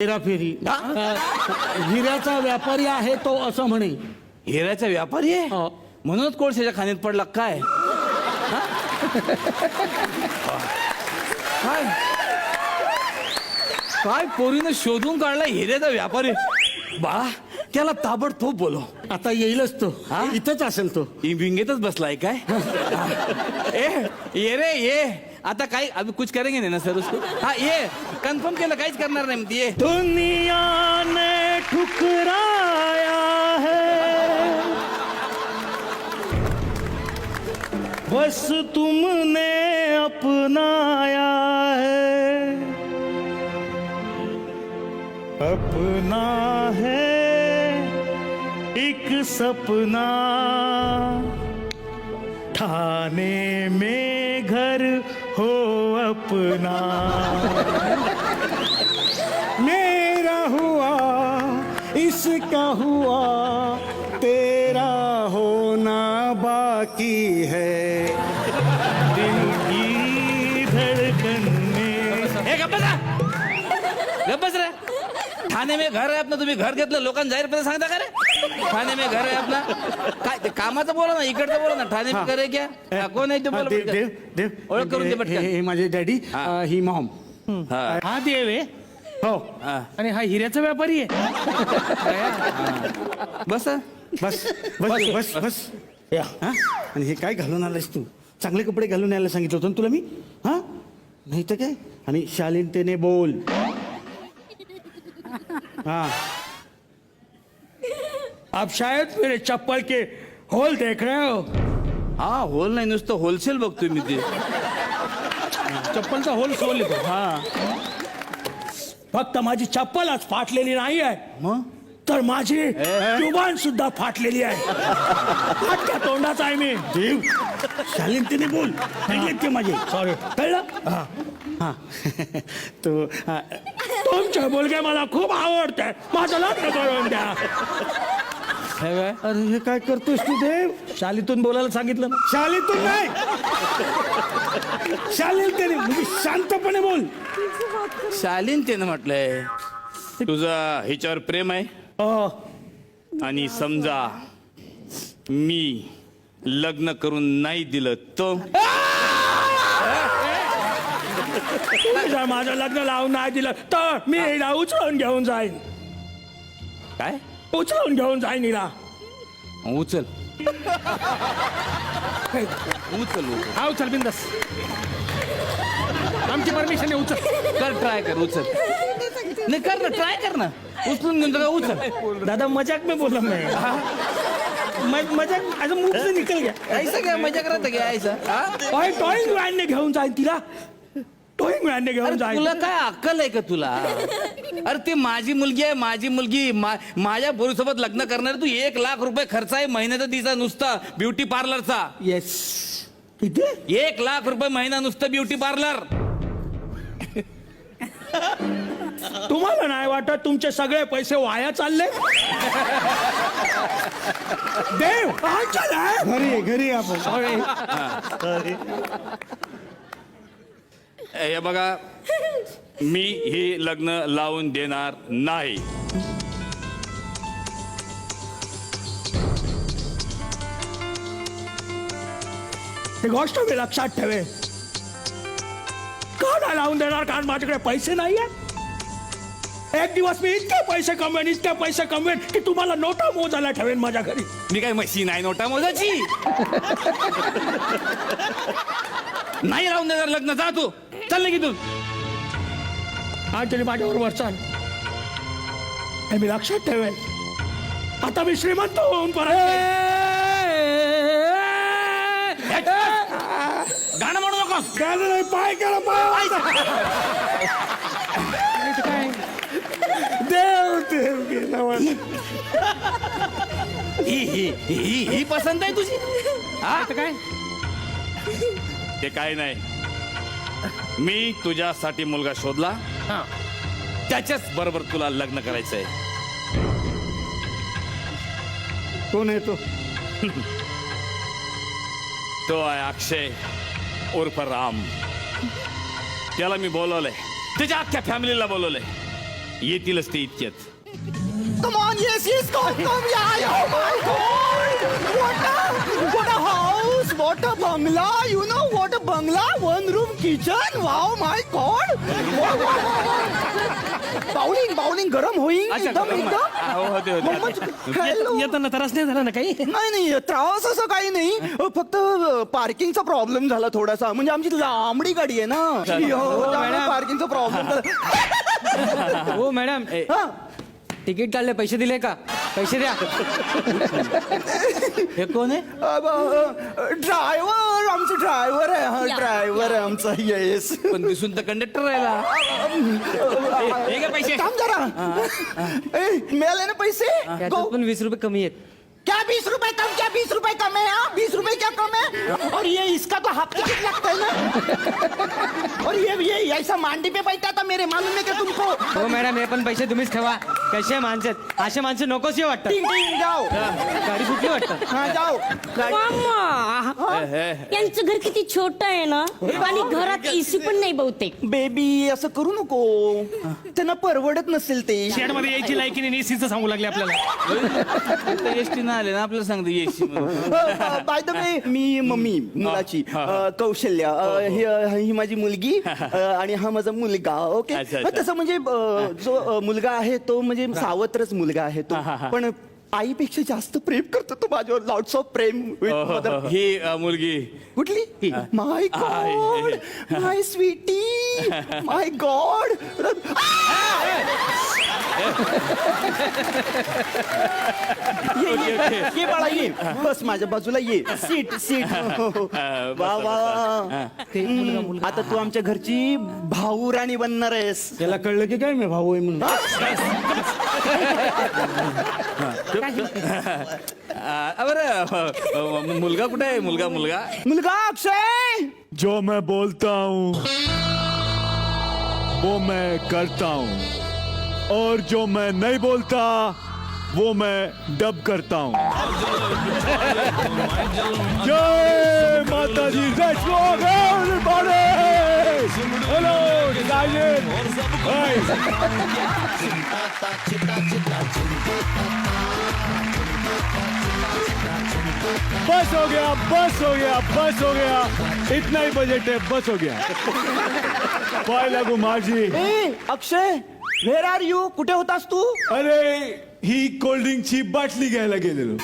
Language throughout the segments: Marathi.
फेरी हिऱ्याचा व्यापारी आहे तो असं म्हणे. हिऱ्याचा व्यापारी आहे हो. म्हणूनच कोळशाच्या खाणीत पडला काय हा? काय काय पोरीनं शोधून काढला हिऱ्याचा व्यापारी. बा त्याला ताबडतोब बोलो. आता येईलच तो. हा? इथंच असेल तो. विंगेतच बसलाय काय ए ये रे ये आता काही अभी कुछ करेंगे नाही ना सर उसको. हा ये कन्फर्म केलं काहीच करणार नाही म्हणते ये. दुनिया ने ठुकराया है बस तुमने अपनाया है अपना है एक सपना ठाने में घर हो अपना मेरा हुआ इसका हुआ तेरा होना बाकी है दिल की धड़कन में. हे गप्प बसा. गप्प बस रे. ठाणे में घर आहे आपलं तुम्ही घर घेतलं लोकांना जाहीरपणे सांगता का रे ठाणे में घर आहे आपला काय ते कामाचं बोला ना इकडचं बोला ना ठाणे में घर आहे क्या हा, कोण आहे ते बोला देव पटकन. देव देव ओळख करून दे पटकन. हे माझे डॅडी हा. ही मॉम. हा. हा देव आहे हो हा. आणि हा हिऱ्याचा व्यापारी आहे. बस बस बस बस बस या हा आणि हे काय घालून आलायस तू चांगले कपडे घालून यायला सांगितलं होतं ना तुला मी हा नाही तर काय आणि शालीनतेने बोल हाँ आप शायद मेरे चप्पल के होल देख रहे हो. हा होल नाही नुसतं होलसेल बघतोय मी ते चप्पलचा होल सोल येतो. हा फक्त माझी चप्पल आज फाटलेली नाही आहे मग तर माझी जुबान सुद्धा फाटलेली आहे. फाटक्या तोंडाचा आहे मी. देव शालीनतेने बोल ऐकलेत ते माझे सॉरी कळलं. हा हा तो हा, तुमचे मुलगे मला खूप आवडते. माझं लग्न करून द्या. हे काय? अरे हे काय करतोस तू देव शालीतून बोलायला सांगितलं ना. शालीतून नाही शालीनतेने म्हणजे शांतपणे बोल. शालीन त्यानं म्हटलंय तुझं हिच्यावर प्रेम आहे आणि समजा मी लग्न करून नाही दिलं तर तुम्ही जर माझं लग्न लावून नाही दिलं तर मी हिला उचलून घेऊन जाईन. काय उचलून घेऊन जाईन हिला. उचल उचल उचल हा उचल बिंदास. आमची परमिशन आहे. उचल कर ट्राय कर उचल नाही कर ना ट्राय कर ना उचलून घेऊन जा उचल दादा मजाक में बोला मैं मजाक आज मुंह से निकल गया. ऐसा क्या मजा करत क्या ऐसा हा? ओय टॉईंग व्हॅनने घेऊन जाईन तिला. टॉईंग व्हॅनने घेऊन अरे जाईन. तुला काय अक्कल आहे का तुला अरे ती माझी मुलगी आहे माझी मुलगी माझ्या पोरीसोबत लग्न करणार तू 1,00,000 रुपये खर्च आहे महिन्याचा तिचा नुसता ब्युटी पार्लरचा. येस किती 1,00,000 रुपये महिना नुसतं ब्युटी पार्लर. तुम्हाला नाही वाटत तुमचे सगळे पैसे वाया चालले. देव हा चला. घरी आपण सॉरी. हे बघा मी हे लग्न लावून देणार नाही. ही गोष्ट मी लक्षात ठेवे. का नाही लावून देणार कारण माझ्याकडे पैसे नाही आहेत. एक दिवस मी इतके पैसे कमवेन की तुम्हाला नोटा मोजायला ठेवेन माझ्या घरी. मी काय मशीन आहे नोटा मोजाची नाही लावून देणार लग्न. जा तू चल की तू अंजली माझ्याबरोबर चाल. हे मी लक्षात ठेवेन. आता मी श्रीमंत होऊन परत गाणं म्हणू नको. गाणं नाही पाय करा पाय देव देव गेला मला. ही पसंत आहे तुझी हा काय ते काय नाही मी तुझ्यासाठी मुलगा शोधला त्याच्याच बरोबर तुला लग्न करायचंय. कोण आहे तो तो आहे अक्षय उर्फ राम. त्याला मी बोलवलंय त्याच्या अख्ख्या फॅमिलीला बोलवलंय येतीलच ते इतक्यात. Come on, yes, come, yeah, oh my God! What a house, what a bungalow, you know, what a bungalow, one room kitchen, wow, my God! बाउलिंग गरम होईल अच्छा, एकदम गरम आहे. एकदम. होते, होते. मम्मा, hello. येताना त्रास नाही झाला ना काही नाही त्रास असं काही नाही फक्त पार्किंगचा प्रॉब्लेम झाला थोडासा म्हणजे आमची लांबडी गाडी आहे ना पार्किंगचा प्रॉब्लेम हो मॅडम तिकीट काढले पैसे दिले का पैसे द्या हे कोण आहे? ड्रायव्हर आमचं ड्रायव्हर आहे ड्रायव्हर आहे आमचा येस पण दिसून तर कंडक्टर राहिला. हे घे पैसे. थांब जरा मिळाले ना पैसे त्याच्यात पण 20 रुपये कमी आहेत क्या 20 रुपए कम क्या 20 रुपए कम है 20 रुपए क्या कम है और ये इसका तो हाफ टिकट लगता है ना और ये ऐसा मांडी पे बैठा था मेरे मालूम है क्या तुमको हो मॅडम हे पण पैसे तुम्हीच ठेवा कसे माणसं आहेत? असे माणसं नकोशी वाटतात टिंग टिंग जाओ गाडी सुटली वाटतं हाँ जाओ मामा यांचं घर किती छोट आहे ना आणि घरात एसी पण नाही बहुतेक. बेबी असं करू नको त्यांना परवडत नसेल ते शेड मध्ये यायची लायकी नाही एसीचं सांगू लागले आपल्याला. एसटी ना आले ना आपल्याला सांगतो ST. By the way me mummy मुलाची कौशल्या ही माझी मुलगी आणि हा माझा मुलगा ओके अच्छा, अच्छा. तसं म्हणजे जो मुलगा आहे तो म्हणजे सावत्रच मुलगा आहे तो पण आईपेक्षा जास्त प्रेम करतो तो माझ्यावर lots of Prem with mother. ही मुलगी कुठली माय गॉड माय स्वीटी माय गॉड ये बाळा ये बस माझ्या बाजूला ये सीट सीट वा वा आता तू आमच्या घरची भाऊ राणी बनणार आहेस त्याला कळलं की काय मी भाऊ आहे म्हणून. बरं मुलगा कुठे आहे? मुलगा मुलगा अक्षय जो मैं बोलता हूँ वो मैं करता हूँ और जो मैं नहीं बोलता वो मैं डब करता हूँ. जय माता दी Let's go everybody! Hello, Diane! Hey! बस हो गया बस हो गया बस हो गया इतना ही बजट है बस हो गया पाय लागू माझी ए अक्षय वेर आर यू कुठे होतास तू अरे ही कोल्ड्रिंकची बाटली घ्यायला गेलेलो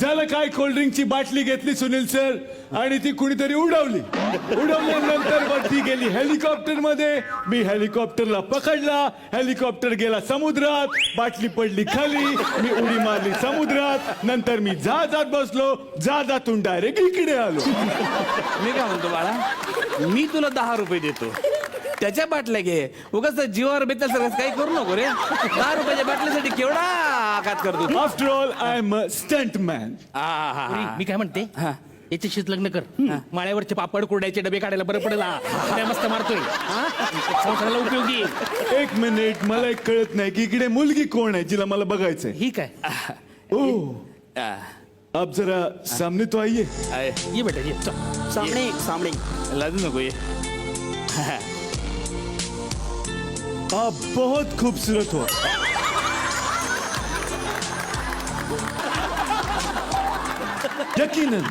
झालं काय कोल्ड्रिंकची बाटली घेतली सुनील सर आणि ती कुणीतरी उडवल्यानंतर वरती गेली हेलिकॉप्टर मध्ये मी हेलिकॉप्टरला पकडला हेलिकॉप्टर गेला समुद्रात बाटली पडली खाली मी उडी मारली समुद्रात नंतर मी जहाजात बसलो जहाजातून डायरेक्ट इकडे आलो. मी काय म्हणतो बाळा मी तुला 10 रुपये देतो त्याच्या बाटल्या घे उगाच जीवावर बेताल सगळं काही करू नको रे. 10 रुपयाच्या बाटलीसाठी केवढा आघात करतो. After all I am a stunt man. मी काय म्हणते याच्याशीच लग्न कर माळ्यावरचे पापड कुरड्याचे डबे काढायला बरं पडेल काय मस्त मारतोय संसाराला उपयोगी. एक मिनिट मला एक कळत नाही की इकडे मुलगी कोण आहे जिला मला बघायचंय. ही काय ओह अब जरा सामने तो आइए. ये बेटा ये चल. सामने सामने लाजू नको ये. आप बहुत खूबसूरत हो. यकीनन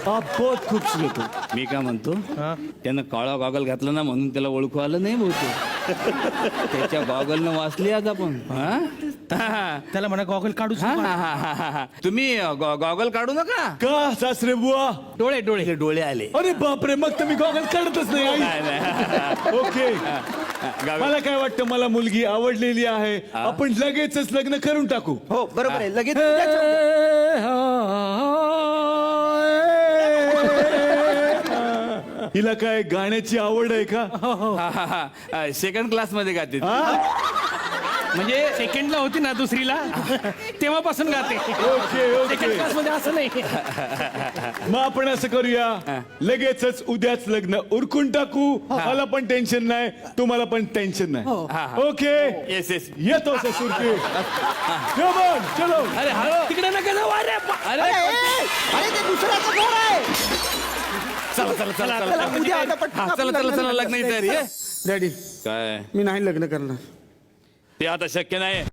आप बहुत खूबसूरत हो. मी काय म्हणतो त्यानं काळा गॉगल घातला ना म्हणून त्याला ओळखू आलं नाही बहुतेक. त्याच्या गॉगलनं वाचली आज आपण. त्याला म्हणा गॉगल काढू तुम्ही गॉगल काढू नका. का सासरे बुवा डोळे डोळे हे डोळे आले. अरे बापरे मग तर मी गॉगल काढतच नाही आई. नाही, नाही. ओके मला काय वाटतं मला मुलगी आवडलेली आहे आपण लगेचच लग्न करून टाकू. हो बरोबर आहे लगेच हिला काय गाण्याची आवड आहे का. सेकंड क्लास मध्ये गाते. म्हणजे सेकंडला होती ना दुसरीला तेव्हापासून गाते. ओके सेकंड ओके क्लास मध्ये असं नाही. मग आपण असं करूया लगेचच उद्याच लग्न उरकून टाकू. मला पण टेन्शन नाही तुम्हाला पण टेन्शन नाही. Okay yes yes. येतो ससुरके. Come on, चलो. अरे हॅलो तिकडे नका जाऊ अरे अरे अरे ते दुसऱ्याचं घर आहे चला चला चला चला उद्या आता पटकन चला आपण चला चला लग्नाला लग्नाची तयारी आहे. डॅडी काय मी नाही लग्न करणार. ते आता शक्य नाही